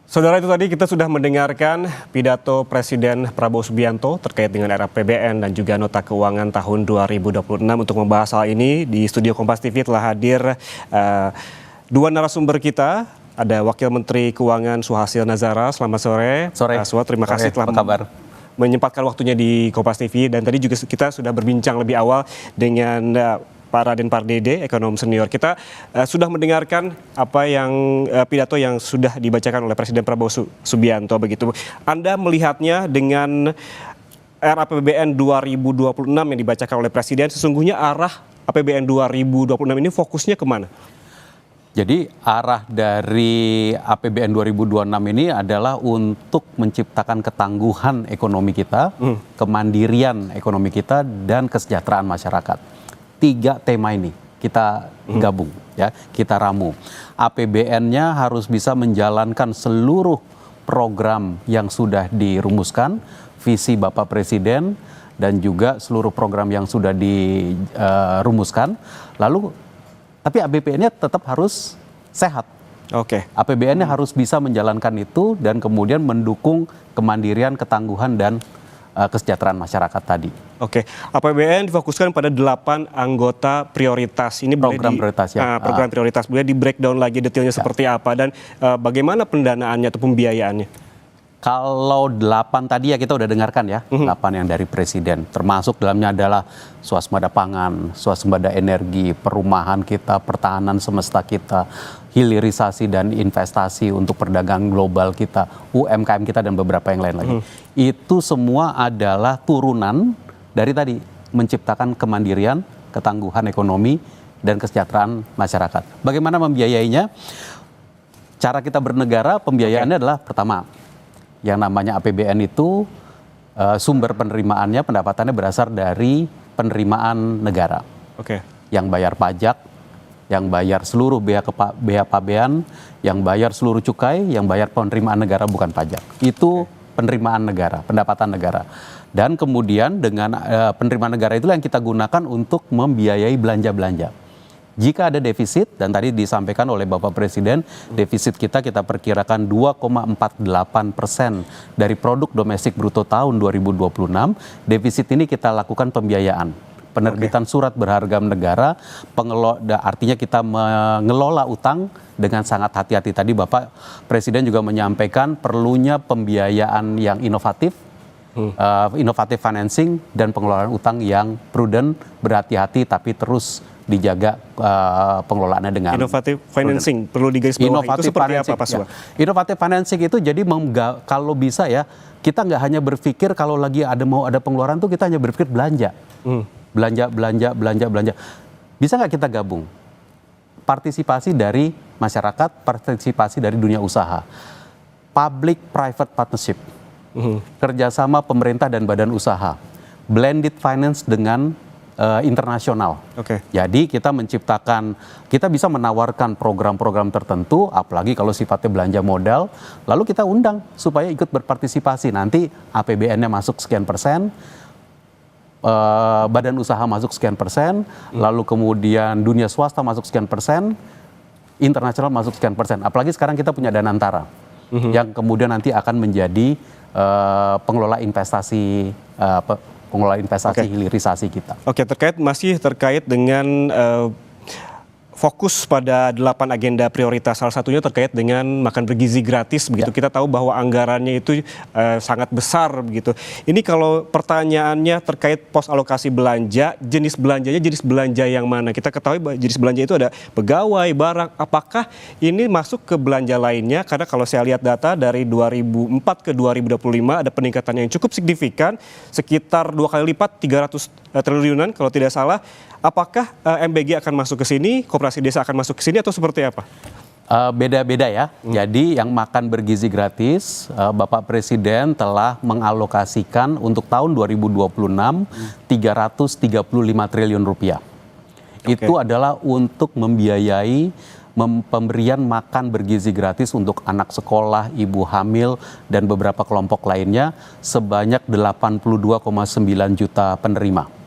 Saudara, itu tadi kita sudah mendengarkan pidato Presiden Prabowo Subianto terkait dengan RAPBN dan juga nota keuangan tahun 2026. Untuk membahas hal ini di studio Kompas TV telah hadir dua narasumber kita. Ada Wakil Menteri Keuangan Suhasil Nazara. Selamat sore. Sore. Suha, terima kasih telah menyempatkan waktunya di Kompas TV. Dan tadi juga kita sudah berbincang lebih awal dengan Pak Raden Pardede, ekonom senior. Kita sudah mendengarkan apa yang pidato yang sudah dibacakan oleh Presiden Prabowo Subianto begitu. Anda melihatnya dengan RAPBN 2026 yang dibacakan oleh Presiden, sesungguhnya arah APBN 2026 ini fokusnya kemana? Jadi arah dari APBN 2026 ini adalah untuk menciptakan ketangguhan ekonomi kita, kemandirian ekonomi kita, dan kesejahteraan masyarakat. Tiga tema ini kita gabung, ya, kita ramu. APBN-nya harus bisa menjalankan seluruh program yang sudah dirumuskan, visi Bapak Presiden, dan juga seluruh program yang sudah dirumuskan. Lalu tapi APBN-nya tetap harus sehat. Oke. APBN-nya harus bisa menjalankan itu dan kemudian mendukung kemandirian, ketangguhan, dan kesejahteraan masyarakat tadi. Oke, APBN difokuskan pada 8 anggota prioritas. Ini program prioritas, ya. Program prioritas. Boleh di breakdown lagi detailnya seperti apa dan bagaimana pendanaannya atau pembiayaannya? Kalau 8 tadi ya kita udah dengarkan ya, 8 yang dari Presiden. Termasuk dalamnya adalah swasembada pangan, swasembada energi, perumahan kita, pertahanan semesta kita, hilirisasi dan investasi untuk perdagangan global kita, UMKM kita, dan beberapa yang lain lagi. Itu semua adalah turunan dari tadi, menciptakan kemandirian, ketangguhan ekonomi, dan kesejahteraan masyarakat. Bagaimana membiayainya? Cara kita bernegara, pembiayaannya adalah pertama, yang namanya APBN itu sumber penerimaannya, pendapatannya berasal dari penerimaan negara. Oke. Yang bayar pajak, yang bayar seluruh bea pabean, yang bayar seluruh cukai, yang bayar penerimaan negara bukan pajak. Itu penerimaan negara, pendapatan negara. Dan kemudian dengan penerimaan negara itulah yang kita gunakan untuk membiayai belanja-belanja. Jika ada defisit, dan tadi disampaikan oleh Bapak Presiden, defisit kita perkirakan 2,48% dari produk domestik bruto tahun 2026. Defisit ini kita lakukan pembiayaan, penerbitan surat berharga negara, artinya kita mengelola utang dengan sangat hati-hati. Tadi Bapak Presiden juga menyampaikan perlunya pembiayaan yang inovatif, inovatif financing, dan pengelolaan utang yang prudent, berhati-hati, tapi terus dijaga pengelolaannya dengan inovatif financing perlu digarisbawahi. Itu seperti apa, Pak Suha? Inovatif financing itu jadi kalau bisa ya, kita nggak hanya berpikir kalau lagi mau ada pengeluaran tuh kita hanya berpikir belanja. Belanja. Bisa nggak kita gabung? Partisipasi dari masyarakat, partisipasi dari dunia usaha. Public-private partnership. Kerjasama pemerintah dan badan usaha. Blended finance dengan internasional. Jadi kita bisa menawarkan program-program tertentu, apalagi kalau sifatnya belanja modal, lalu kita undang supaya ikut berpartisipasi. Nanti APBN-nya masuk sekian persen, badan usaha masuk sekian persen, lalu kemudian dunia swasta masuk sekian persen, internasional masuk sekian persen. Apalagi sekarang kita punya Danantara, yang kemudian nanti akan menjadi pengelola investasi hilirisasi kita. Oke, masih terkait dengan fokus pada 8 agenda prioritas. Salah satunya terkait dengan makan bergizi gratis begitu. Kita tahu bahwa anggarannya itu sangat besar begitu. Ini kalau pertanyaannya terkait pos alokasi belanja, jenis belanjanya jenis belanja yang mana? Kita ketahui bahwa jenis belanja itu ada pegawai, barang. Apakah ini masuk ke belanja lainnya? Karena kalau saya lihat data dari 2004 ke 2025 ada peningkatan yang cukup signifikan, sekitar 2 kali lipat, 300 triliunan kalau tidak salah. Apakah MBG akan masuk ke sini, Koperasi Desa akan masuk ke sini, atau seperti apa? Beda-beda ya. Jadi yang makan bergizi gratis, Bapak Presiden telah mengalokasikan untuk tahun 2026 335 triliun rupiah. Itu adalah untuk membiayai pemberian makan bergizi gratis untuk anak sekolah, ibu hamil, dan beberapa kelompok lainnya sebanyak 82,9 juta penerima.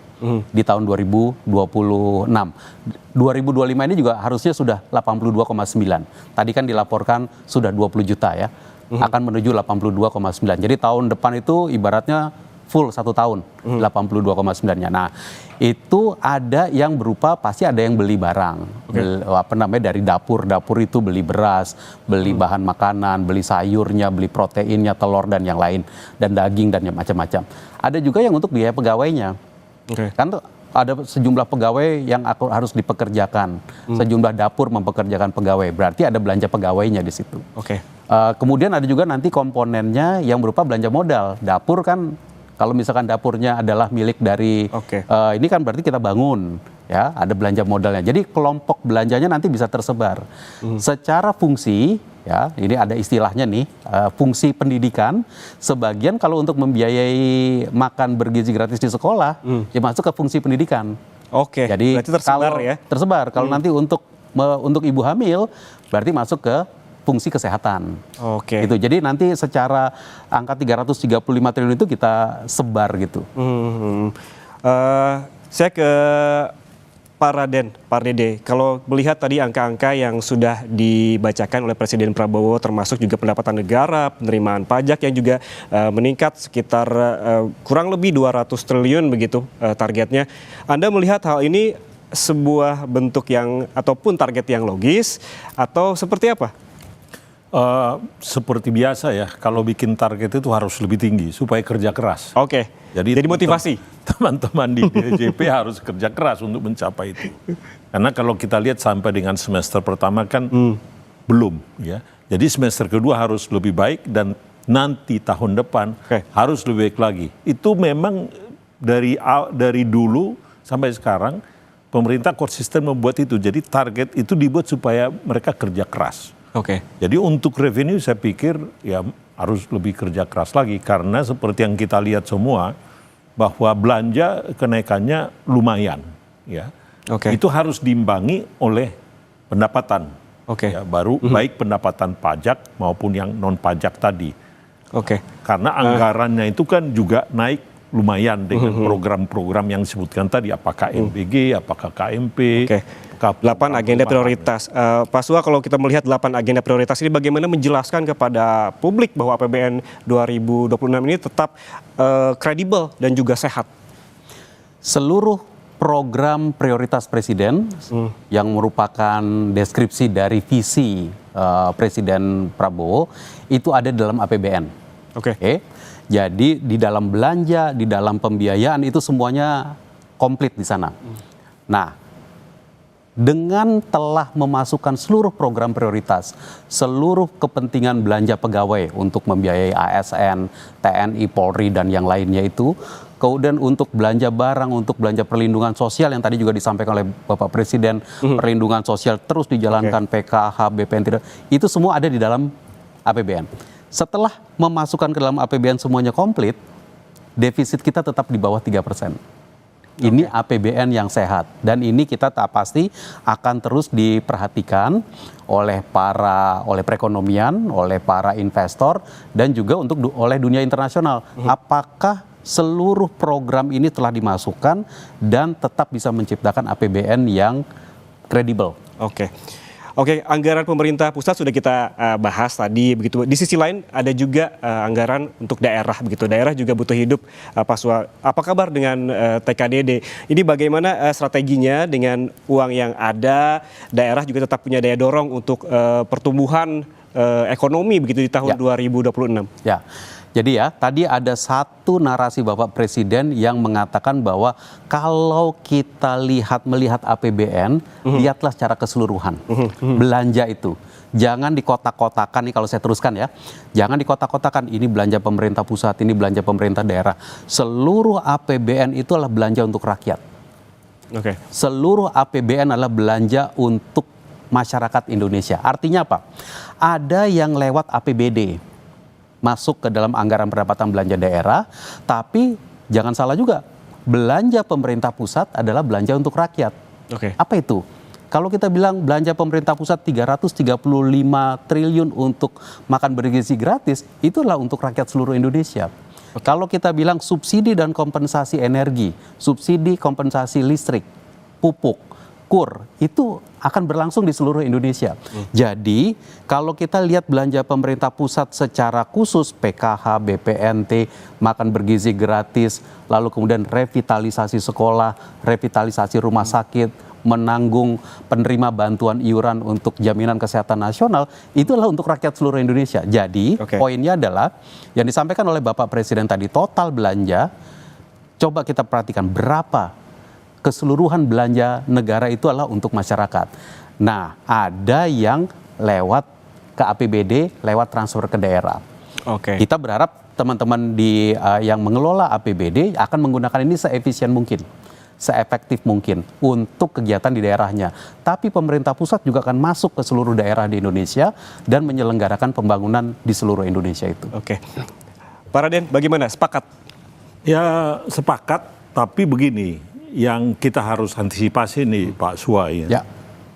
di tahun 2026. 2025 ini juga harusnya sudah 82,9. Tadi kan dilaporkan sudah 20 juta ya, akan menuju 82,9. Jadi tahun depan itu ibaratnya full 1 tahun, 82,9-nya. Nah, itu ada yang berupa, pasti ada yang beli barang, dari dapur itu beli beras, beli bahan makanan, beli sayurnya, beli proteinnya, telur dan yang lain, dan daging dan yang macam-macam. Ada juga yang untuk biaya pegawainya, kan ada sejumlah pegawai yang harus dipekerjakan, sejumlah dapur mempekerjakan pegawai, berarti ada belanja pegawainya di situ. Kemudian ada juga nanti komponennya yang berupa belanja modal, dapur kan. Kalau misalkan dapurnya adalah milik dari, ini kan berarti kita bangun, ya, ada belanja modalnya. Jadi kelompok belanjanya nanti bisa tersebar. Secara fungsi, ya, ini ada istilahnya nih, fungsi pendidikan. Sebagian kalau untuk membiayai makan bergizi gratis di sekolah, ya masuk ke fungsi pendidikan. Jadi berarti tersebar kalau, ya? Tersebar. Kalau nanti untuk ibu hamil, berarti masuk ke fungsi kesehatan. Gitu. Jadi nanti secara angka 335 triliun itu kita sebar gitu. Saya ke Pak Raden, Pak Dede, kalau melihat tadi angka-angka yang sudah dibacakan oleh Presiden Prabowo, termasuk juga pendapatan negara, penerimaan pajak yang juga meningkat sekitar kurang lebih 200 triliun begitu targetnya. Anda melihat hal ini sebuah bentuk yang ataupun target yang logis atau seperti apa? Seperti biasa ya, kalau bikin target itu harus lebih tinggi supaya kerja keras. Jadi motivasi. Teman-teman di DJP harus kerja keras untuk mencapai itu. Karena kalau kita lihat sampai dengan semester pertama kan belum ya. Jadi semester kedua harus lebih baik dan nanti tahun depan harus lebih baik lagi. Itu memang dari dulu sampai sekarang pemerintah konsisten membuat itu. Jadi target itu dibuat supaya mereka kerja keras. Jadi untuk revenue saya pikir ya harus lebih kerja keras lagi karena seperti yang kita lihat semua bahwa belanja kenaikannya lumayan ya. Itu harus diimbangi oleh pendapatan. Ya, baru baik pendapatan pajak maupun yang non pajak tadi. Karena anggarannya itu kan juga naik lumayan dengan program-program yang disebutkan tadi, apakah MBG, apakah KMP. 8 agenda prioritas. Pak Sua, kalau kita melihat 8 agenda prioritas ini bagaimana menjelaskan kepada publik bahwa APBN 2026 ini tetap kredibel dan juga sehat? Seluruh program prioritas Presiden yang merupakan deskripsi dari visi Presiden Prabowo itu ada dalam APBN. Jadi di dalam belanja, di dalam pembiayaan itu semuanya komplit di sana. Nah, dengan telah memasukkan seluruh program prioritas, seluruh kepentingan belanja pegawai untuk membiayai ASN, TNI, Polri, dan yang lainnya itu, kemudian untuk belanja barang, untuk belanja perlindungan sosial yang tadi juga disampaikan oleh Bapak Presiden, perlindungan sosial terus dijalankan, PKH, BPN, itu semua ada di dalam APBN. Setelah memasukkan ke dalam APBN semuanya komplit, defisit kita tetap di bawah 3%. Ini APBN yang sehat dan ini kita tak pasti akan terus diperhatikan oleh perekonomian, oleh para investor dan juga oleh dunia internasional. Apakah seluruh program ini telah dimasukkan dan tetap bisa menciptakan APBN yang kredibel? Anggaran pemerintah pusat sudah kita bahas tadi begitu. Di sisi lain ada juga anggaran untuk daerah begitu. Daerah juga butuh hidup, Pak Sua. Apa kabar dengan TKDD? Ini bagaimana strateginya dengan uang yang ada, daerah juga tetap punya daya dorong untuk pertumbuhan ekonomi begitu di tahun 2026? Ya. Jadi ya, tadi ada satu narasi Bapak Presiden yang mengatakan bahwa kalau kita melihat APBN, lihatlah secara keseluruhan. Belanja itu. Jangan dikotak-kotakan nih kalau saya teruskan ya. Jangan dikotak-kotakan ini belanja pemerintah pusat, ini belanja pemerintah daerah. Seluruh APBN itu adalah belanja untuk rakyat. Seluruh APBN adalah belanja untuk masyarakat Indonesia. Artinya apa? Ada yang lewat APBD. Masuk ke dalam anggaran pendapatan belanja daerah, tapi jangan salah juga, belanja pemerintah pusat adalah belanja untuk rakyat. Apa itu? Kalau kita bilang belanja pemerintah pusat 335 triliun untuk makan bergizi gratis, itulah untuk rakyat seluruh Indonesia. Kalau kita bilang subsidi dan kompensasi energi, subsidi kompensasi listrik, pupuk, KUR, itu akan berlangsung di seluruh Indonesia. Jadi kalau kita lihat belanja pemerintah pusat secara khusus, PKH, BPNT, makan bergizi gratis, lalu kemudian revitalisasi sekolah, revitalisasi rumah sakit, menanggung penerima bantuan iuran untuk jaminan kesehatan nasional, itulah untuk rakyat seluruh Indonesia. Jadi poinnya adalah yang disampaikan oleh Bapak Presiden tadi, total belanja, coba kita perhatikan berapa keseluruhan belanja negara itu adalah untuk masyarakat. Nah, ada yang lewat ke APBD, lewat transfer ke daerah. Kita berharap teman-teman yang mengelola APBD akan menggunakan ini seefisien mungkin, seefektif mungkin untuk kegiatan di daerahnya. Tapi pemerintah pusat juga akan masuk ke seluruh daerah di Indonesia dan menyelenggarakan pembangunan di seluruh Indonesia itu. Pak Raden, bagaimana? Sepakat? Ya sepakat, tapi begini, yang kita harus antisipasi nih Pak Suwai,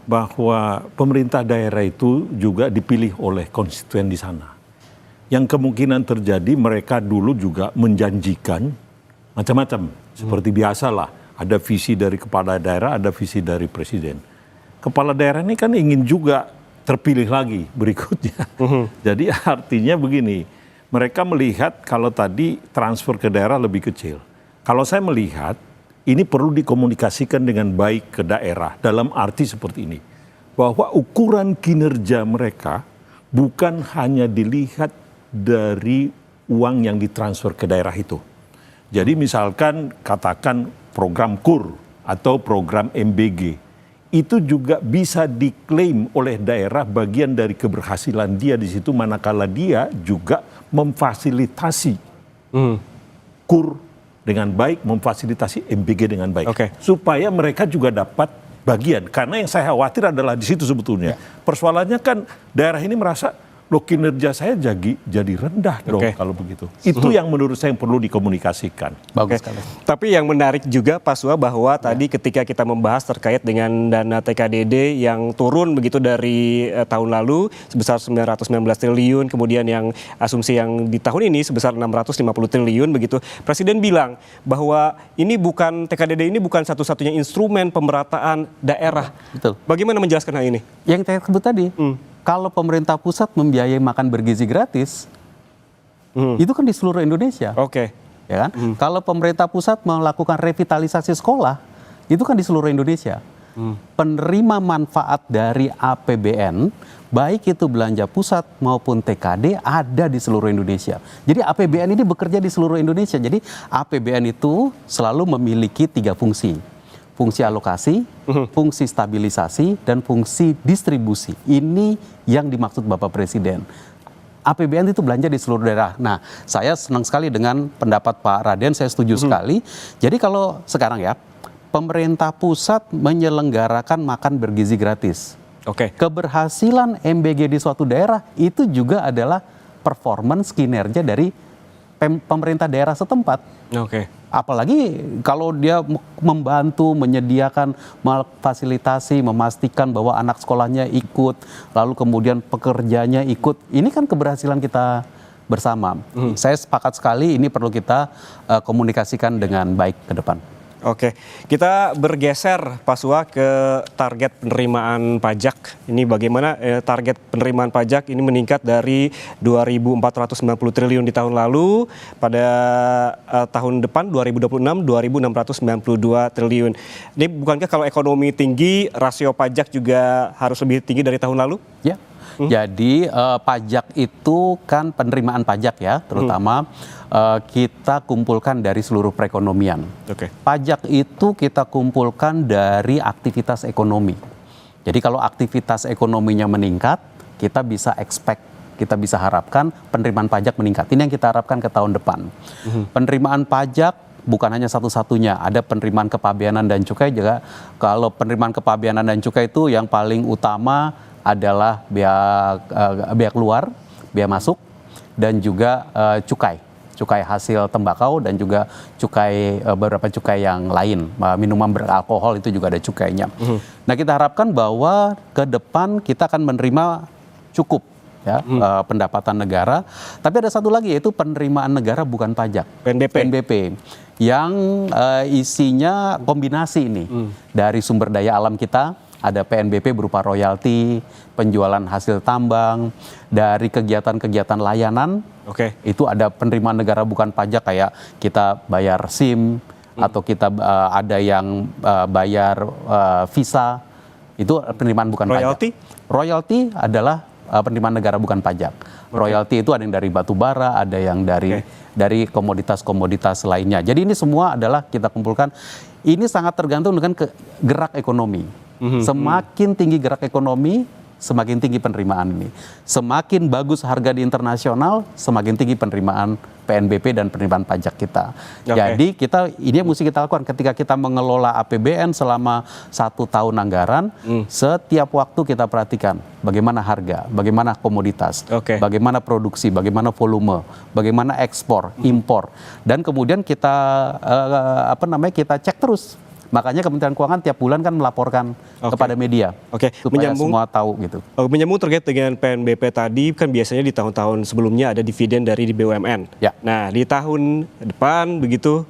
bahwa pemerintah daerah itu juga dipilih oleh konstituen di sana. Yang kemungkinan terjadi, mereka dulu juga menjanjikan macam-macam, seperti biasalah. Ada visi dari kepala daerah, ada visi dari presiden. Kepala daerah ini kan ingin juga terpilih lagi berikutnya. Jadi artinya begini, mereka melihat kalau tadi transfer ke daerah lebih kecil. Kalau saya melihat, ini perlu dikomunikasikan dengan baik ke daerah, dalam arti seperti ini. Bahwa ukuran kinerja mereka bukan hanya dilihat dari uang yang ditransfer ke daerah itu. Jadi misalkan katakan program KUR atau program MBG, itu juga bisa diklaim oleh daerah bagian dari keberhasilan dia di situ, manakala dia juga memfasilitasi KUR dengan baik, memfasilitasi MBG dengan baik. Supaya mereka juga dapat bagian. Karena yang saya khawatir adalah di situ sebetulnya. Persoalannya kan daerah ini merasa, loh kinerja saya jadi rendah dong kalau begitu. Itu yang menurut saya yang perlu dikomunikasikan. Bagus sekali. Tapi yang menarik juga Pak Suwa bahwa tadi ketika kita membahas terkait dengan dana TKDD yang turun begitu dari tahun lalu sebesar 919 triliun, kemudian yang asumsi yang di tahun ini sebesar 650 triliun begitu. Presiden bilang bahwa ini bukan TKDD ini bukan satu-satunya instrumen pemerataan daerah. Betul. Bagaimana menjelaskan hal ini? Yang saya sebut tadi. Kalau pemerintah pusat membiayai makan bergizi gratis, itu kan di seluruh Indonesia. Ya kan? Kalau pemerintah pusat melakukan revitalisasi sekolah, itu kan di seluruh Indonesia. Penerima manfaat dari APBN, baik itu belanja pusat maupun TKD, ada di seluruh Indonesia. Jadi APBN ini bekerja di seluruh Indonesia. Jadi APBN itu selalu memiliki 3 fungsi. Fungsi alokasi, fungsi stabilisasi, dan fungsi distribusi. Ini yang dimaksud Bapak Presiden. APBN itu belanja di seluruh daerah. Nah, saya senang sekali dengan pendapat Pak Raden, saya setuju sekali. Jadi kalau sekarang ya, pemerintah pusat menyelenggarakan makan bergizi gratis. Keberhasilan MBG di suatu daerah itu juga adalah performance kinerja dari pemerintah daerah setempat. Apalagi kalau dia membantu, menyediakan, memfasilitasi, memastikan bahwa anak sekolahnya ikut, lalu kemudian pekerjanya ikut. Ini kan keberhasilan kita bersama. Saya sepakat sekali ini perlu kita komunikasikan dengan baik ke depan. Kita bergeser Pak Suwa ke target penerimaan pajak. Ini bagaimana target penerimaan pajak ini meningkat dari 2.490 triliun di tahun lalu, pada tahun depan 2026 2.692 triliun. Ini bukankah kalau ekonomi tinggi, rasio pajak juga harus lebih tinggi dari tahun lalu? Ya. Jadi pajak itu kan penerimaan pajak ya, terutama kita kumpulkan dari seluruh perekonomian. Pajak itu kita kumpulkan dari aktivitas ekonomi. Jadi kalau aktivitas ekonominya meningkat, kita bisa expect, kita bisa harapkan penerimaan pajak meningkat. Ini yang kita harapkan ke tahun depan. Penerimaan pajak bukan hanya satu-satunya, ada penerimaan kepabeanan dan cukai juga. Kalau penerimaan kepabeanan dan cukai itu yang paling utama adalah biaya keluar, biaya masuk, dan juga cukai hasil tembakau, dan juga beberapa cukai yang lain, minuman beralkohol itu juga ada cukainya. Nah, kita harapkan bahwa ke depan kita akan menerima cukup ya, pendapatan negara. Tapi ada satu lagi yaitu penerimaan negara bukan pajak, PNBP, yang isinya kombinasi ini dari sumber daya alam kita. Ada PNBP berupa royalti, penjualan hasil tambang, dari kegiatan-kegiatan layanan. Itu ada penerimaan negara bukan pajak kayak kita bayar SIM atau kita ada yang bayar visa. Itu penerimaan bukan pajak. Royalti adalah penerimaan negara bukan pajak. Royalti itu ada yang dari batu bara, ada yang dari komoditas-komoditas lainnya. Jadi ini semua adalah kita kumpulkan. Ini sangat tergantung dengan gerak ekonomi. Semakin tinggi gerak ekonomi, semakin tinggi penerimaan ini. Semakin bagus harga di internasional, semakin tinggi penerimaan PNBP dan penerimaan pajak kita. Jadi ini yang mesti kita lakukan ketika kita mengelola APBN selama 1 tahun anggaran. Setiap waktu kita perhatikan bagaimana harga, bagaimana komoditas, bagaimana produksi, bagaimana volume, bagaimana ekspor, impor, dan kemudian kita kita cek terus. Makanya Kementerian Keuangan tiap bulan kan melaporkan kepada media supaya semua tahu gitu. Menyambung terkait dengan PNBP tadi, kan biasanya di tahun-tahun sebelumnya ada dividen dari BUMN. Nah, di tahun depan begitu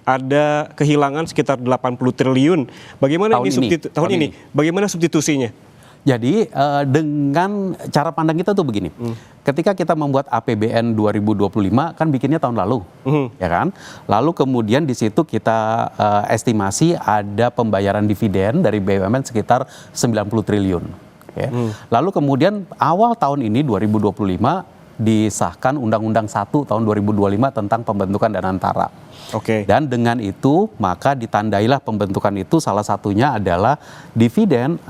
ada kehilangan sekitar 80 triliun. Bagaimana tahun ini? Bagaimana substitusinya? Jadi dengan cara pandang kita tuh begini, ketika kita membuat APBN 2025 kan bikinnya tahun lalu, ya kan? Lalu kemudian di situ kita estimasi ada pembayaran dividen dari BUMN sekitar 90 triliun. Lalu kemudian awal tahun ini 2025 disahkan Undang-Undang 1 tahun 2025 tentang pembentukan Danantara. Dan dengan itu maka ditandailah pembentukan itu, salah satunya adalah dividen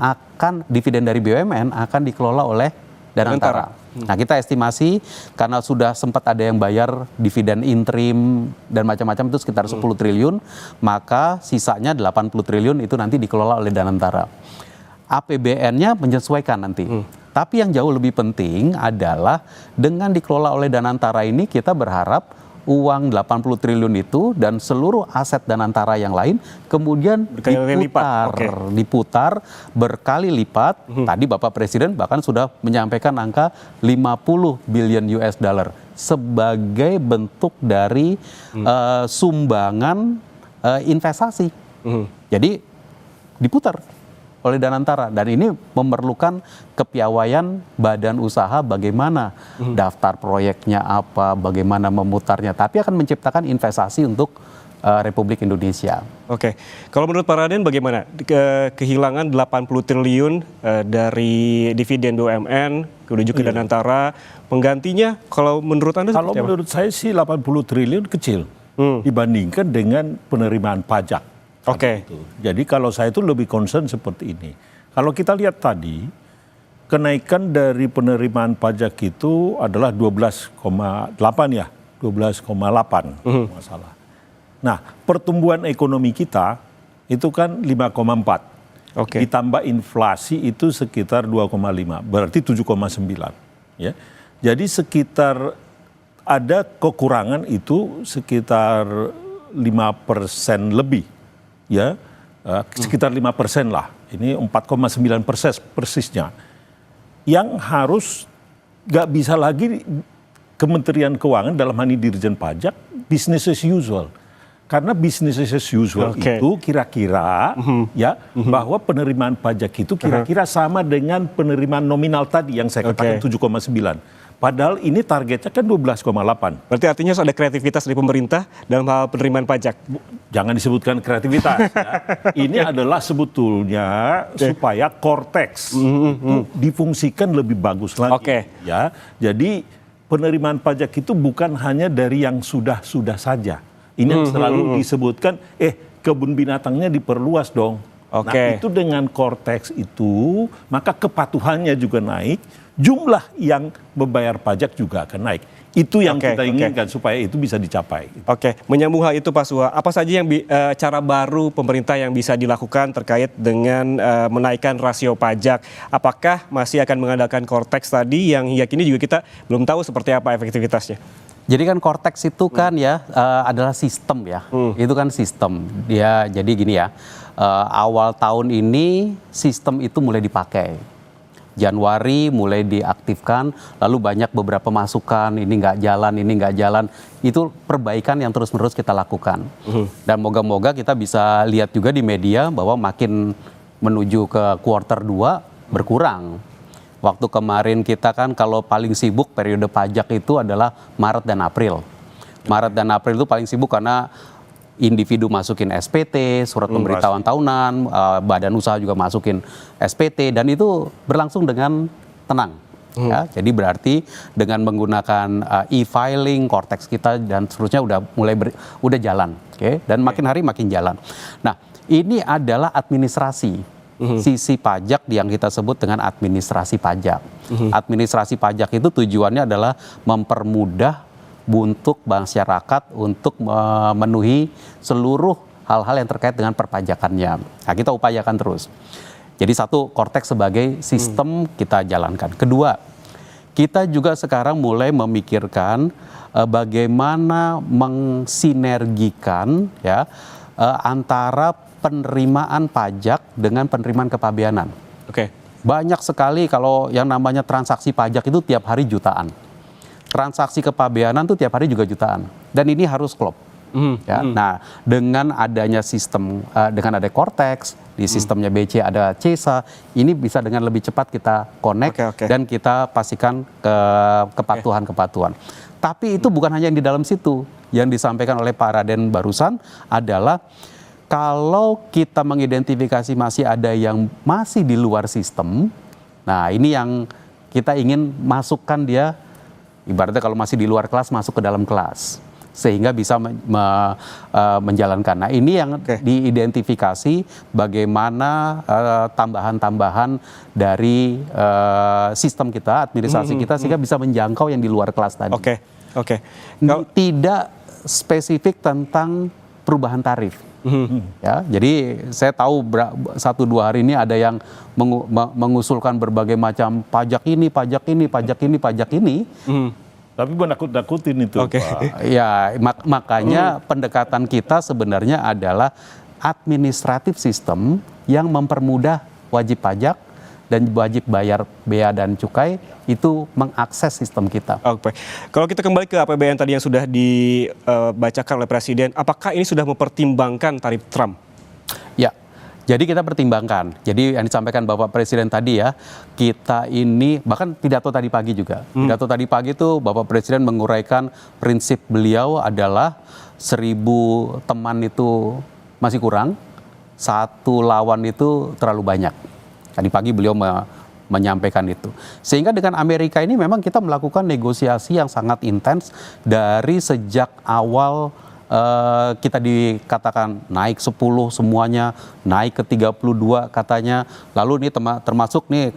dari BUMN akan dikelola oleh Danantara. Nah, kita estimasi karena sudah sempat ada yang bayar dividen interim dan macam-macam itu sekitar 10 triliun, maka sisanya 80 triliun itu nanti dikelola oleh Danantara. APBN-nya menyesuaikan nanti. Tapi yang jauh lebih penting adalah dengan dikelola oleh Danantara ini kita berharap uang 80 triliun itu dan seluruh aset Danantara yang lain kemudian diputar berkali lipat. Tadi Bapak Presiden bahkan sudah menyampaikan angka 50 billion US dollar sebagai bentuk dari sumbangan investasi. Jadi diputar oleh Danantara, dan ini memerlukan kepiawaian badan usaha bagaimana daftar proyeknya apa, bagaimana memutarnya, tapi akan menciptakan investasi untuk Republik Indonesia. Kalau menurut Pak Raden bagaimana kehilangan 80 triliun dari dividen BUMN menuju ke Danantara, penggantinya kalau menurut Anda? Kalau menurut saya sih 80 triliun kecil dibandingkan dengan penerimaan pajak. Jadi kalau saya itu lebih concern seperti ini. Kalau kita lihat tadi, kenaikan dari penerimaan pajak itu adalah 12,8 ya, 12,8 masalah. Nah, pertumbuhan ekonomi kita itu kan 5,4. Ditambah inflasi itu sekitar 2,5, berarti 7,9. Ya. Jadi sekitar ada kekurangan itu sekitar 5% lebih. Ya, sekitar 5% lah. Ini 4,9% persisnya. Yang harus nggak bisa lagi Kementerian Keuangan dalam hal ini Dirjen Pajak business as usual. Karena business as usual itu kira-kira bahwa penerimaan pajak itu kira-kira sama dengan penerimaan nominal tadi yang saya katakan 7,9. Padahal ini targetnya kan 12,8. Berarti artinya harus ada kreativitas dari pemerintah dalam hal penerimaan pajak. Jangan disebutkan kreativitas. Ini adalah sebetulnya supaya Cortex itu difungsikan lebih bagus lagi. Ya, jadi penerimaan pajak itu bukan hanya dari yang sudah saja. Ini yang selalu disebutkan, kebun binatangnya diperluas dong. Nah itu dengan Cortex itu, maka kepatuhannya juga naik. Jumlah yang membayar pajak juga akan naik. Itu yang kita inginkan supaya itu bisa dicapai. Menyambung hal itu Pak Sua, apa saja yang cara baru pemerintah yang bisa dilakukan terkait dengan menaikkan rasio pajak? Apakah masih akan mengandalkan Cortex tadi yang hingga kini juga kita belum tahu seperti apa efektivitasnya? Jadi kan Cortex itu kan adalah sistem ya. Itu kan sistem. Dia jadi gini ya. Awal tahun ini sistem itu mulai dipakai. Januari mulai diaktifkan, lalu banyak beberapa masukan, ini nggak jalan, itu perbaikan yang terus-menerus kita lakukan. Dan moga-moga kita bisa lihat juga di media bahwa makin menuju ke kuartal 2 berkurang. Waktu kemarin kita kan kalau paling sibuk periode pajak itu adalah Maret dan April. Maret dan April itu paling sibuk karena individu masukin SPT, surat pemberitahuan tahunan, badan usaha juga masukin SPT, dan itu berlangsung dengan tenang. Ya, jadi berarti dengan menggunakan e-filing, Cortex kita dan seterusnya udah jalan, dan makin hari makin jalan. Nah, ini adalah administrasi. Sisi pajak yang kita sebut dengan administrasi pajak. Administrasi pajak itu tujuannya adalah mempermudah untuk masyarakat untuk memenuhi seluruh hal-hal yang terkait dengan perpajakannya. Nah, kita upayakan terus. Jadi satu, Cortex sebagai sistem kita jalankan. Kedua, kita juga sekarang mulai memikirkan bagaimana mensinergikan ya antara penerimaan pajak dengan penerimaan kepabeanan. Oke. Banyak sekali kalau yang namanya transaksi pajak itu tiap hari jutaan. Transaksi kepabeanan tuh tiap hari juga jutaan, dan ini harus klop. Ya. Nah, dengan adanya sistem, dengan ada Cortex di sistemnya BC ada CESA, ini bisa dengan lebih cepat kita connect dan kita pastikan kepatuhan. Tapi itu bukan hanya yang di dalam situ. Yang disampaikan oleh Pak Raden barusan adalah kalau kita mengidentifikasi masih ada yang masih di luar sistem, nah ini yang kita ingin masukkan dia. Ibaratnya kalau masih di luar kelas, masuk ke dalam kelas. Sehingga bisa menjalankan. Nah, ini yang diidentifikasi bagaimana tambahan-tambahan dari sistem kita, administrasi kita, sehingga bisa menjangkau yang di luar kelas tadi. Tidak spesifik tentang perubahan tarif. Ya, jadi saya tahu 1-2 hari ini ada yang mengusulkan berbagai macam pajak ini. Tapi menakut-nakutin itu, Pak. Ya, makanya pendekatan kita sebenarnya adalah administratif sistem yang mempermudah wajib pajak dan wajib bayar bea dan cukai itu mengakses sistem kita. Oke. Kalau kita kembali ke APBN tadi yang sudah dibacakan oleh Presiden, apakah ini sudah mempertimbangkan tarif Trump? Ya, jadi kita pertimbangkan. Jadi yang disampaikan Bapak Presiden tadi ya, kita ini bahkan pidato tadi pagi juga. Pidato tadi pagi itu Bapak Presiden menguraikan prinsip beliau adalah 1.000 teman itu masih kurang, 1 lawan itu terlalu banyak. Tadi pagi beliau menyampaikan itu. Sehingga dengan Amerika ini memang kita melakukan negosiasi yang sangat intens dari sejak awal kita dikatakan naik 10 semuanya, naik ke 32 katanya. Lalu ini termasuk nih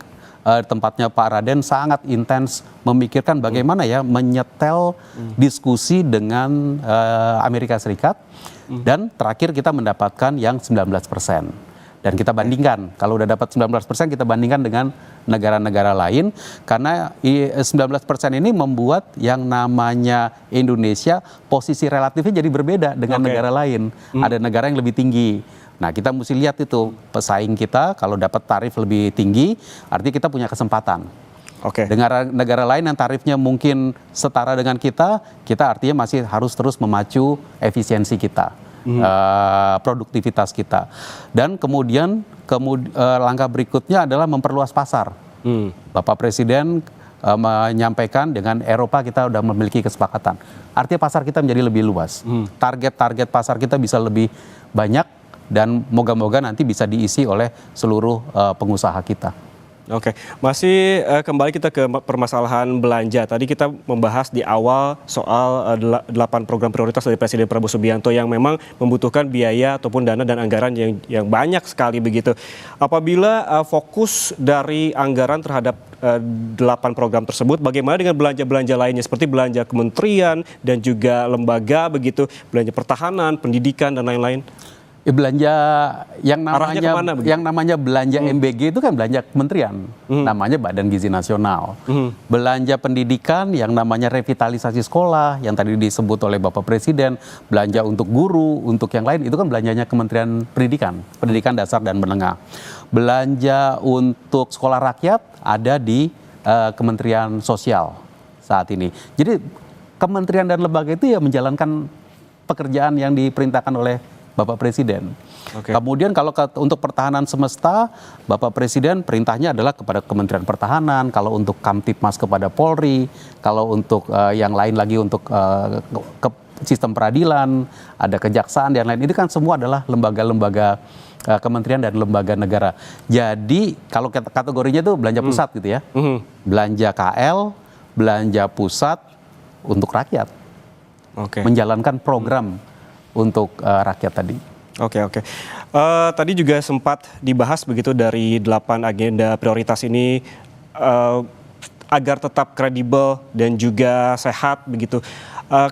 tempatnya Pak Raden sangat intens memikirkan bagaimana ya menyetel diskusi dengan Amerika Serikat. Dan terakhir kita mendapatkan yang 19%. Dan kita bandingkan, kalau udah dapat 19% kita bandingkan dengan negara-negara lain. Karena 19% ini membuat yang namanya Indonesia posisi relatifnya jadi berbeda dengan negara lain. Ada negara yang lebih tinggi. Nah, kita mesti lihat itu pesaing kita kalau dapat tarif lebih tinggi, artinya kita punya kesempatan. Dengan negara lain yang tarifnya mungkin setara dengan kita artinya masih harus terus memacu efisiensi kita. Produktivitas kita. Dan kemudian langkah berikutnya adalah memperluas pasar. Bapak Presiden menyampaikan dengan Eropa kita sudah memiliki kesepakatan. Artinya pasar kita menjadi lebih luas. Target-target pasar kita bisa lebih banyak dan moga-moga nanti bisa diisi oleh seluruh pengusaha kita. Oke, masih kembali kita ke permasalahan belanja. Tadi kita membahas di awal soal 8 program prioritas dari Presiden Prabowo Subianto yang memang membutuhkan biaya ataupun dana dan anggaran yang banyak sekali begitu. Apabila fokus dari anggaran terhadap 8 program tersebut, bagaimana dengan belanja-belanja lainnya seperti belanja kementerian dan juga lembaga begitu, belanja pertahanan, pendidikan dan lain-lain? Belanja yang Arahnya kemana begitu? yang namanya belanja MBG itu kan belanja kementerian, namanya Badan Gizi Nasional. Belanja pendidikan yang namanya revitalisasi sekolah yang tadi disebut oleh Bapak Presiden, belanja untuk guru, untuk yang lain itu kan belanjanya Kementerian Pendidikan, pendidikan dasar dan menengah. Belanja untuk sekolah rakyat ada di Kementerian Sosial saat ini. Jadi kementerian dan lembaga itu ya menjalankan pekerjaan yang diperintahkan oleh Bapak Presiden. Oke. Kemudian kalau untuk pertahanan semesta, Bapak Presiden perintahnya adalah kepada Kementerian Pertahanan, kalau untuk Kamtipmas kepada Polri, kalau untuk yang lain lagi untuk sistem peradilan, ada kejaksaan dan lain. Ini kan semua adalah lembaga-lembaga kementerian dan lembaga negara. Jadi kalau kategorinya itu belanja pusat gitu ya. Belanja KL, belanja pusat untuk rakyat. Oke. Menjalankan program untuk rakyat tadi. Oke. Tadi juga sempat dibahas begitu dari 8 agenda prioritas ini agar tetap kredibel dan juga sehat begitu.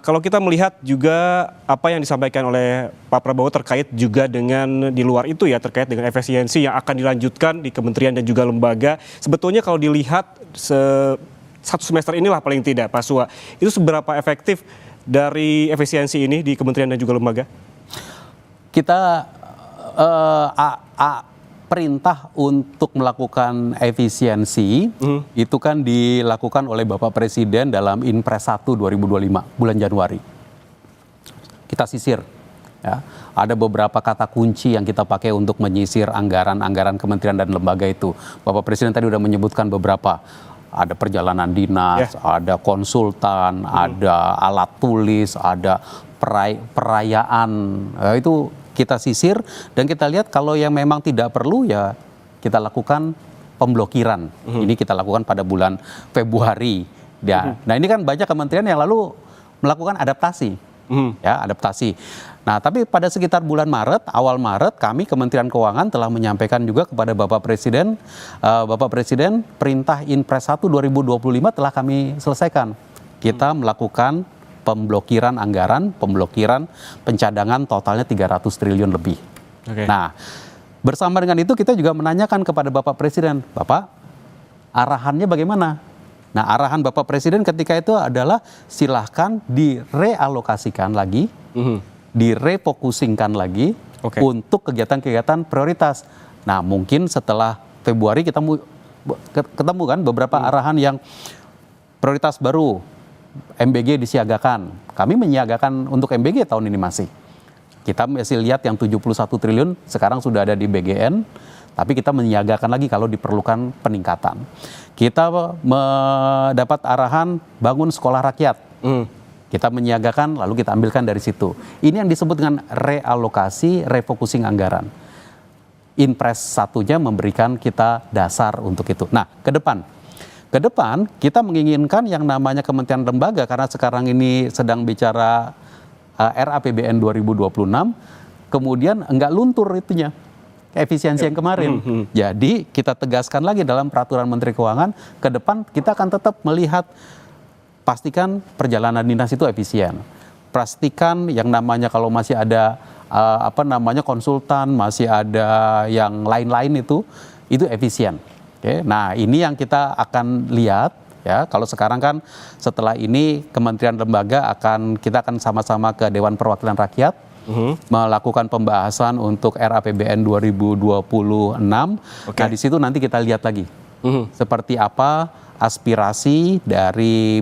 Kalau kita melihat juga apa yang disampaikan oleh Pak Prabowo terkait juga dengan di luar itu ya, terkait dengan efisiensi yang akan dilanjutkan di kementerian dan juga lembaga. Sebetulnya kalau dilihat satu semester inilah paling tidak Pak Sua, itu seberapa efektif dari efisiensi ini di kementerian dan juga lembaga? Kita perintah untuk melakukan efisiensi itu kan dilakukan oleh Bapak Presiden dalam Inpres 1 2025 bulan Januari. Kita sisir. Ya. Ada beberapa kata kunci yang kita pakai untuk menyisir anggaran-anggaran kementerian dan lembaga itu. Bapak Presiden tadi sudah menyebutkan beberapa. Ada perjalanan dinas, ada konsultan, ada alat tulis, ada perayaan. Itu kita sisir dan kita lihat kalau yang memang tidak perlu ya kita lakukan pemblokiran. Ini kita lakukan pada bulan Februari. Ya. Nah ini kan banyak kementerian yang lalu melakukan adaptasi. Ya, adaptasi. Nah, tapi pada sekitar bulan Maret, awal Maret, kami Kementerian Keuangan telah menyampaikan juga kepada Bapak Presiden, perintah Inpres 1 2025 telah kami selesaikan. Kita melakukan pemblokiran anggaran, pemblokiran pencadangan totalnya 300 triliun lebih. Oke. Nah, bersama dengan itu kita juga menanyakan kepada Bapak Presiden, Bapak, arahannya bagaimana? Nah, arahan Bapak Presiden ketika itu adalah silahkan direalokasikan lagi, direfocusingkan lagi untuk kegiatan-kegiatan prioritas. Nah, mungkin setelah Februari kita ketemu kan beberapa arahan yang prioritas baru, MBG disiagakan. Kami menyiagakan untuk MBG tahun ini masih. Kita masih lihat yang 71 triliun sekarang sudah ada di BGN, tapi kita menyiagakan lagi kalau diperlukan peningkatan. Kita mendapat arahan bangun sekolah rakyat. Kita menyiagakan lalu kita ambilkan dari situ. Ini yang disebut dengan realokasi, refocusing anggaran. Inpres 1-nya memberikan kita dasar untuk itu. Nah, ke depan kita menginginkan yang namanya kementerian lembaga karena sekarang ini sedang bicara RAPBN 2026, kemudian enggak luntur itunya. Efisiensi yang kemarin. Jadi kita tegaskan lagi dalam peraturan Menteri Keuangan, ke depan kita akan tetap melihat, pastikan perjalanan dinas itu efisien. Pastikan yang namanya kalau masih ada konsultan, masih ada yang lain-lain itu efisien. Oke. Nah, ini yang kita akan lihat ya. Kalau sekarang kan setelah ini kementerian lembaga kita akan sama-sama ke Dewan Perwakilan Rakyat melakukan pembahasan untuk RAPBN 2026. Nah, di situ nanti kita lihat lagi seperti apa aspirasi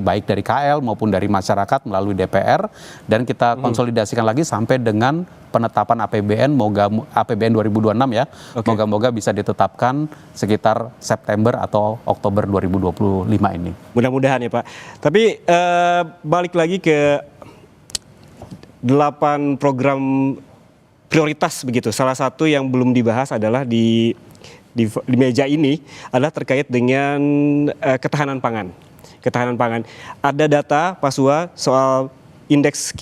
baik dari KL maupun dari masyarakat melalui DPR dan kita konsolidasikan lagi sampai dengan penetapan APBN APBN 2026 ya. Moga-moga bisa ditetapkan sekitar September atau Oktober 2025 ini. Mudah-mudahan ya Pak. Tapi balik lagi ke 8 program prioritas begitu. Salah satu yang belum dibahas adalah di meja ini adalah terkait dengan ketahanan pangan. Ketahanan pangan. Ada data Pak Sua soal indeks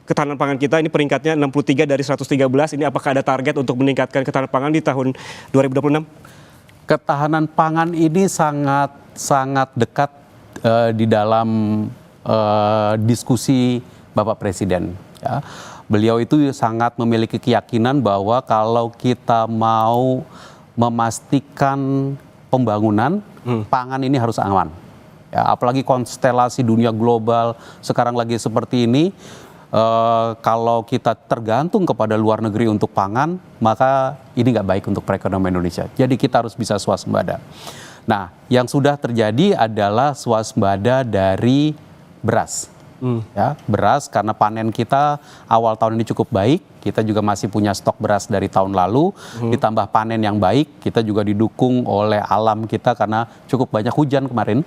ketahanan pangan kita ini peringkatnya 63 dari 113. Ini apakah ada target untuk meningkatkan ketahanan pangan di tahun 2026? Ketahanan pangan ini sangat dekat di dalam diskusi Bapak Presiden. Ya. Beliau itu sangat memiliki keyakinan bahwa kalau kita mau memastikan pembangunan, pangan ini harus aman. Ya, apalagi konstelasi dunia global sekarang lagi seperti ini, kalau kita tergantung kepada luar negeri untuk pangan, maka ini nggak baik untuk perekonomian Indonesia. Jadi kita harus bisa swasembada. Nah, yang sudah terjadi adalah swasembada dari beras. Ya, beras karena panen kita awal tahun ini cukup baik, kita juga masih punya stok beras dari tahun lalu, ditambah panen yang baik, kita juga didukung oleh alam kita karena cukup banyak hujan kemarin.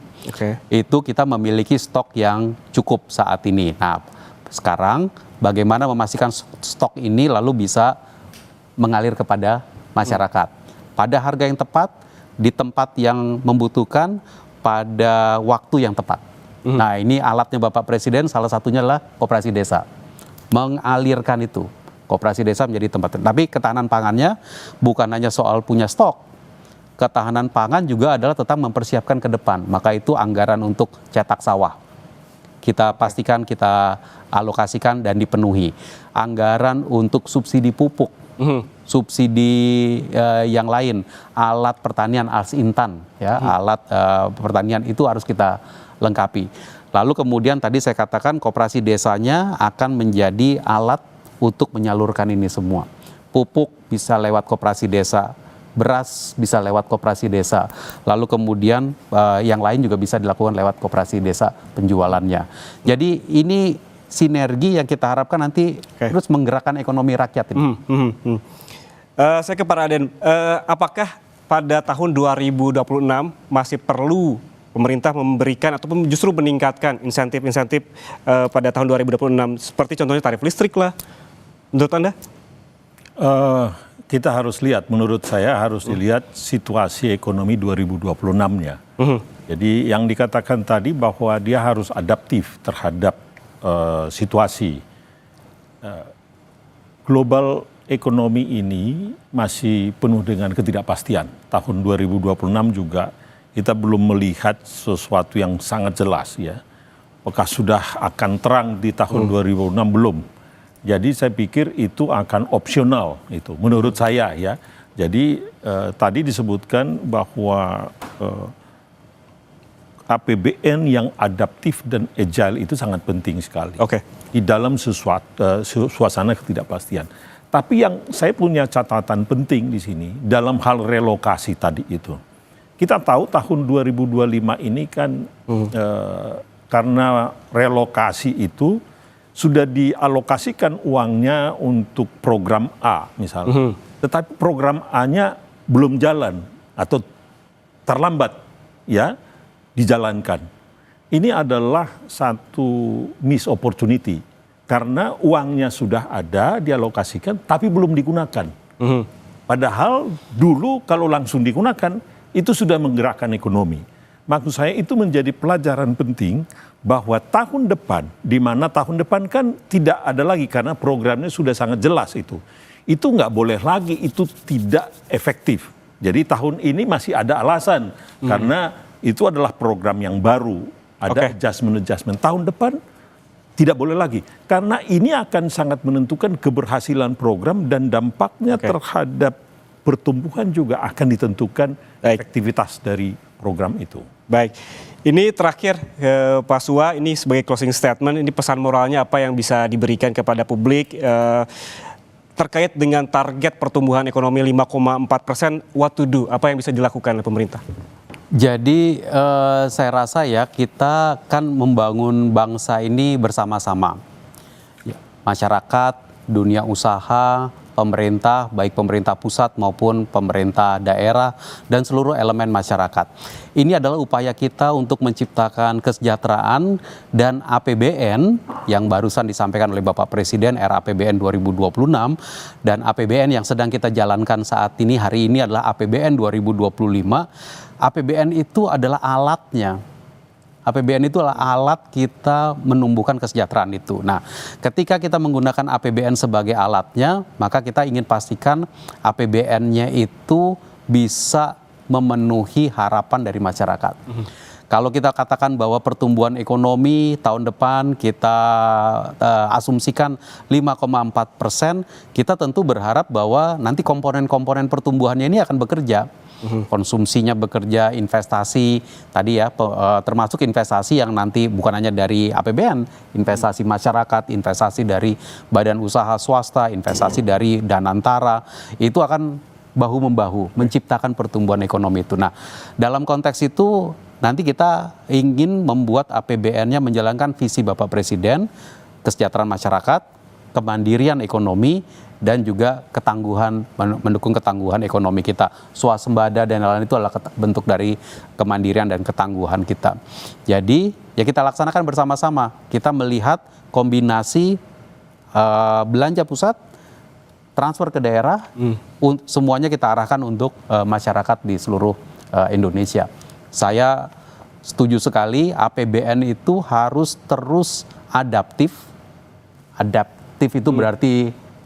Itu kita memiliki stok yang cukup saat ini. Nah, sekarang bagaimana memastikan stok ini lalu bisa mengalir kepada masyarakat pada harga yang tepat, di tempat yang membutuhkan, pada waktu yang tepat. Nah, ini alatnya Bapak Presiden, salah satunya adalah Koperasi Desa. Mengalirkan itu. Koperasi Desa menjadi tempat. Tapi ketahanan pangannya bukan hanya soal punya stok. Ketahanan pangan juga adalah tetap mempersiapkan ke depan. Maka itu anggaran untuk cetak sawah. Kita pastikan kita alokasikan dan dipenuhi. Anggaran untuk subsidi pupuk. Subsidi yang lain. Alat pertanian, alat instan. Ya, alat pertanian itu harus kita lengkapi. Lalu kemudian tadi saya katakan koperasi desanya akan menjadi alat untuk menyalurkan ini semua. Pupuk bisa lewat koperasi desa, beras bisa lewat koperasi desa. Lalu kemudian yang lain juga bisa dilakukan lewat koperasi desa penjualannya. Jadi ini sinergi yang kita harapkan nanti terus menggerakkan ekonomi rakyat ini. Saya ke Pak Raden, apakah pada tahun 2026 masih perlu pemerintah memberikan ataupun justru meningkatkan insentif-insentif pada tahun 2026 seperti contohnya tarif listrik lah, menurut Anda? Kita harus lihat, menurut saya harus dilihat situasi ekonomi 2026-nya. Jadi yang dikatakan tadi bahwa dia harus adaptif terhadap situasi. Global ekonomi ini masih penuh dengan ketidakpastian. Tahun 2026 juga kita belum melihat sesuatu yang sangat jelas ya. Apakah sudah akan terang di tahun 2006 belum. Jadi saya pikir itu akan opsional itu menurut saya ya. Jadi tadi disebutkan bahwa APBN yang adaptif dan agile itu sangat penting sekali. Di dalam suasana ketidakpastian. Tapi yang saya punya catatan penting di sini dalam hal relokasi tadi itu. Kita tahu tahun 2025 ini kan karena relokasi itu sudah dialokasikan uangnya untuk program A misalnya. Tetapi program A-nya belum jalan atau terlambat ya dijalankan. Ini adalah satu miss opportunity karena uangnya sudah ada dialokasikan tapi belum digunakan. Padahal dulu kalau langsung digunakan itu sudah menggerakkan ekonomi. Maksud saya itu menjadi pelajaran penting bahwa tahun depan, di mana tahun depan kan tidak ada lagi karena programnya sudah sangat jelas itu. Itu nggak boleh lagi, itu tidak efektif. Jadi tahun ini masih ada alasan karena itu adalah program yang baru, ada adjustment. Tahun depan tidak boleh lagi karena ini akan sangat menentukan keberhasilan program dan dampaknya terhadap pertumbuhan juga akan ditentukan efektivitas dari program itu. Baik, ini terakhir Pak Sua, ini sebagai closing statement, ini pesan moralnya apa yang bisa diberikan kepada publik terkait dengan target pertumbuhan ekonomi 5,4%, what to do, apa yang bisa dilakukan oleh pemerintah? Jadi saya rasa ya kita kan membangun bangsa ini bersama-sama. Masyarakat, dunia usaha, pemerintah, baik pemerintah pusat maupun pemerintah daerah dan seluruh elemen masyarakat. Ini adalah upaya kita untuk menciptakan kesejahteraan dan APBN yang barusan disampaikan oleh Bapak Presiden era APBN 2026 dan APBN yang sedang kita jalankan saat ini hari ini adalah APBN 2025. APBN itu adalah alatnya. APBN itu adalah alat kita menumbuhkan kesejahteraan itu. Nah, ketika kita menggunakan APBN sebagai alatnya, maka kita ingin pastikan APBN-nya itu bisa memenuhi harapan dari masyarakat. Kalau kita katakan bahwa pertumbuhan ekonomi tahun depan kita asumsikan 5,4%, kita tentu berharap bahwa nanti komponen-komponen pertumbuhannya ini akan bekerja. Konsumsinya bekerja, investasi tadi ya, termasuk investasi yang nanti bukan hanya dari APBN, investasi masyarakat, investasi dari badan usaha swasta, investasi dari Danantara, itu akan bahu-membahu menciptakan pertumbuhan ekonomi itu. Nah, dalam konteks itu nanti kita ingin membuat APBN-nya menjalankan visi Bapak Presiden, kesejahteraan masyarakat, kemandirian ekonomi, dan juga ketangguhan, mendukung ketangguhan ekonomi kita. Swasembada dan lain-lain itu adalah bentuk dari kemandirian dan ketangguhan kita. Jadi ya kita laksanakan bersama-sama. Kita melihat kombinasi belanja pusat, transfer ke daerah, semuanya kita arahkan untuk masyarakat di seluruh Indonesia. Saya setuju sekali APBN itu harus terus adaptif. Adaptif itu berarti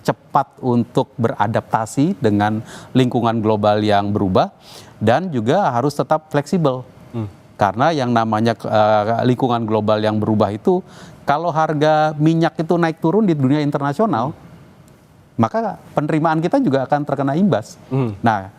cepat untuk beradaptasi dengan lingkungan global yang berubah dan juga harus tetap fleksibel. Karena yang namanya lingkungan global yang berubah itu, kalau harga minyak itu naik turun di dunia internasional, maka penerimaan kita juga akan terkena imbas. Nah,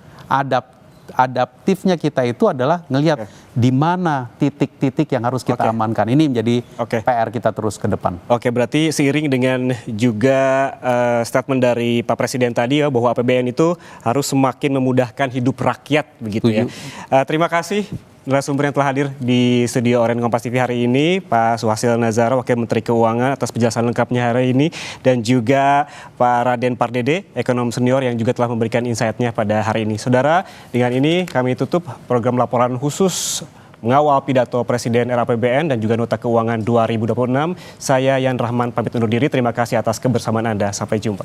adaptifnya kita itu adalah ngelihat di mana titik-titik yang harus kita amankan. Ini menjadi PR kita terus ke depan. Oke, berarti seiring dengan juga statement dari Pak Presiden tadi ya, bahwa APBN itu harus semakin memudahkan hidup rakyat begitu ya. Terima kasih narasumber yang telah hadir di studio Oren Kompas TV hari ini, Pak Suhasil Nazara, Wakil Menteri Keuangan, atas penjelasan lengkapnya hari ini, dan juga Pak Raden Pardede, ekonom senior yang juga telah memberikan insight-nya pada hari ini. Saudara, dengan ini kami tutup program laporan khusus mengawal pidato Presiden RAPBN dan juga Nota Keuangan 2026. Saya Yan Rahman pamit undur diri. Terima kasih atas kebersamaan Anda. Sampai jumpa.